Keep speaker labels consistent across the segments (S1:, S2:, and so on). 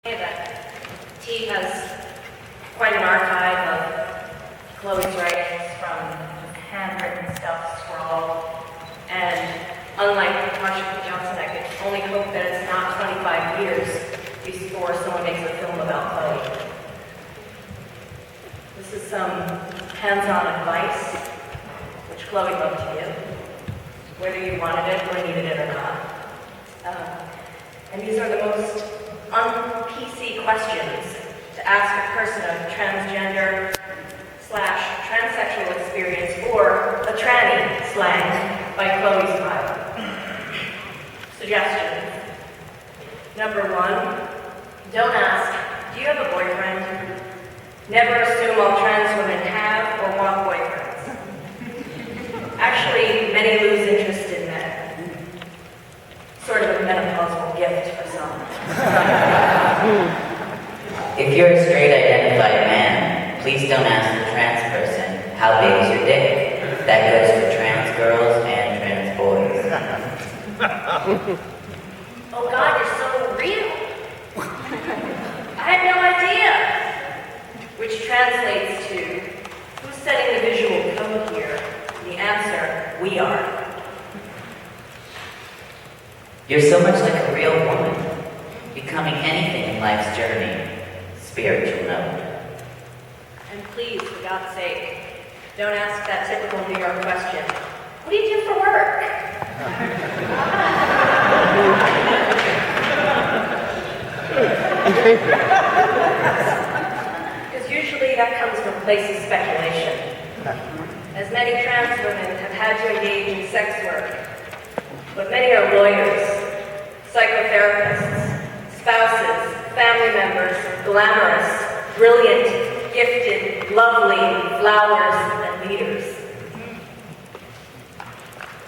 S1: That T has quite an archive of Chloe's writings, from handwritten stuff, scrawled, and unlike Marsha Johnson, I could only hope that it's not 25 years before someone makes a film about Chloe. This is some hands-on advice, which Chloe loved to give, whether you wanted it or needed it or not. And these are the most un-PC questions to ask a person of transgender / transsexual experience, or a tranny slang by Chloe's style. Suggestions. Number 1, don't ask, do you have a boyfriend? Never assume all trans women have or want boyfriends. Actually, many lose interest in men. Sort of a menopausal gift for some.
S2: If you're a straight identified man, please don't ask the trans person, how big is your dick? That goes for trans girls and trans boys.
S1: Oh God, you're so real. I had no idea. Which translates to, who's setting the visual code here? The answer, we are.
S2: You're so much like a real woman, becoming anything in life's journey. Spiritual note.
S1: And please, for God's sake, don't ask that typical New York question. What do you do for work? Because usually that comes from a place of speculation. As many trans women have had to engage in sex work, but many are lawyers, psychotherapists, spouses, family members, glamorous, brilliant, gifted, lovely, flowers, and leaders.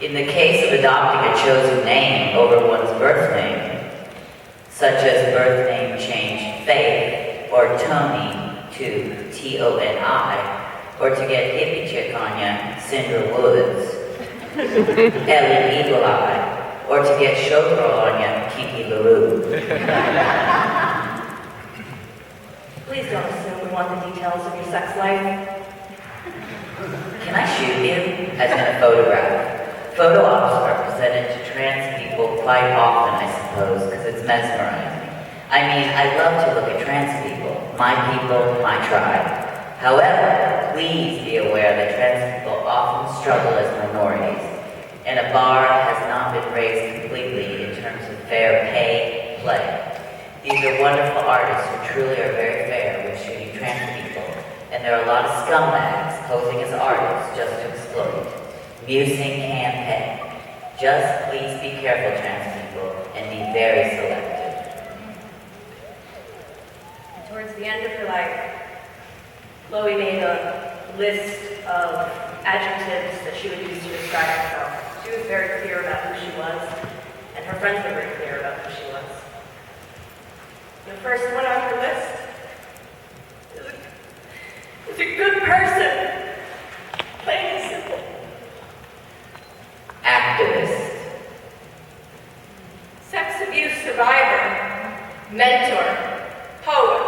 S2: In the case of adopting a chosen name over one's birth name, such as birth name change Faith or Tony to T-O-N-I, or to get hippie chick on ya, Cinder Woods, Ellie Eagle Eye, or to get showgirl on ya, Kinky LaRue.
S1: Please don't assume we want the details of your sex life.
S2: Can I shoot you? As in a photograph. Photo ops are presented to trans people quite often, I suppose, because it's mesmerizing. I mean, I love to look at trans people, my tribe. However, please be aware that trans people often struggle as minorities, and a bar has not been raised completely in terms of fair pay play. These are wonderful artists who truly are very fair with shooting trans people, and there are a lot of scumbags posing as artists just to exploit. Musing can pay. Just please be careful, trans people, and be very selective.
S1: And towards the end of her life, Chloe made a list of adjectives that she would use to describe herself. She was very clear about who she was, and her friends were very clear about who she was. The first one on her list is a good person. Plain and simple.
S2: Activist.
S1: Sex abuse survivor. Mentor. Poet.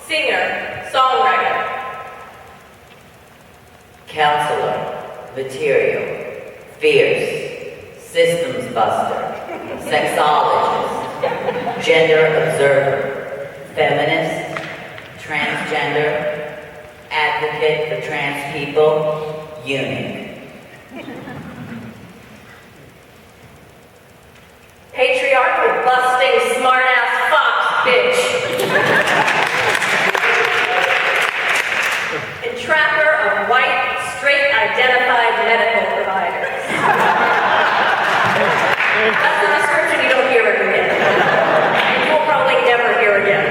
S1: Singer. Songwriter.
S2: Counselor. Material. Fierce. Systems buster. Sexologist. Gender observer. Feminist. Transgender. Advocate for trans people. Eunuch.
S1: Patriarchal busting smart-ass fox bitch. Entrapper of white, straight identified medical providers. That's the description you don't hear again. And you will probably never hear again.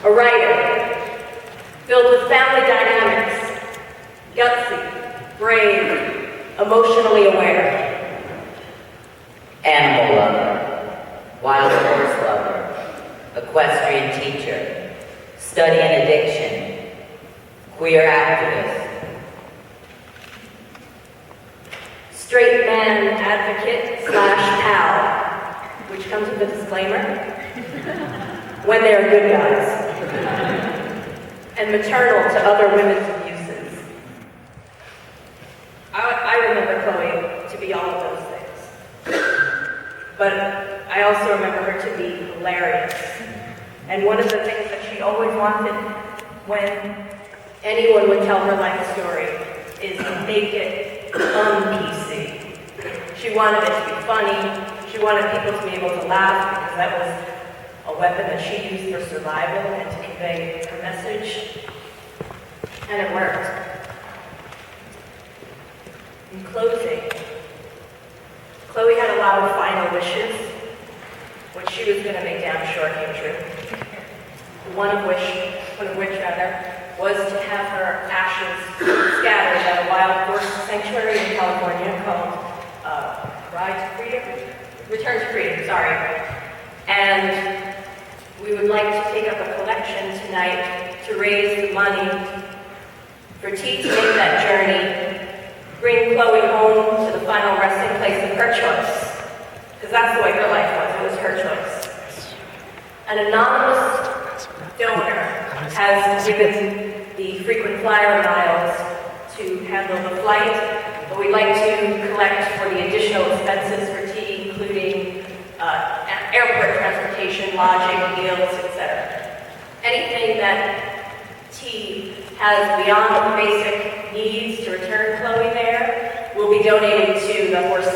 S1: A writer, filled with family dynamics, gutsy, brave, emotionally aware.
S2: Animal lover, wild horse lover, equestrian teacher, study and addiction, queer activist,
S1: Straight man advocate / pal, which comes with a disclaimer. when they are good guys, and maternal to other women's abuses. I remember Chloe to be all of those things. But I also remember her to be hilarious. And one of the things that she always wanted when anyone would tell her life story is to make it un-PC. She wanted it to be funny. She wanted people to be able to laugh because that was a weapon that she used for survival and to convey her message. And it worked. In closing, Chloe had a lot of final wishes, which she was going to make damn sure came true. One of which was to have her ashes scattered at a wild horse sanctuary in California called Return to Freedom, sorry. And we would like to take up a collection tonight to raise the money for T to make that journey, bring Chloe home to the final resting place of her choice. Because that's the way her life was, it was her choice. An anonymous donor has given the frequent flyer miles to handle the flight, but we'd like to collect for the additional expenses for T, including airport transportation, lodging, meals, etc. Anything that T has beyond the basic needs to return Chloe there will be donated to the horse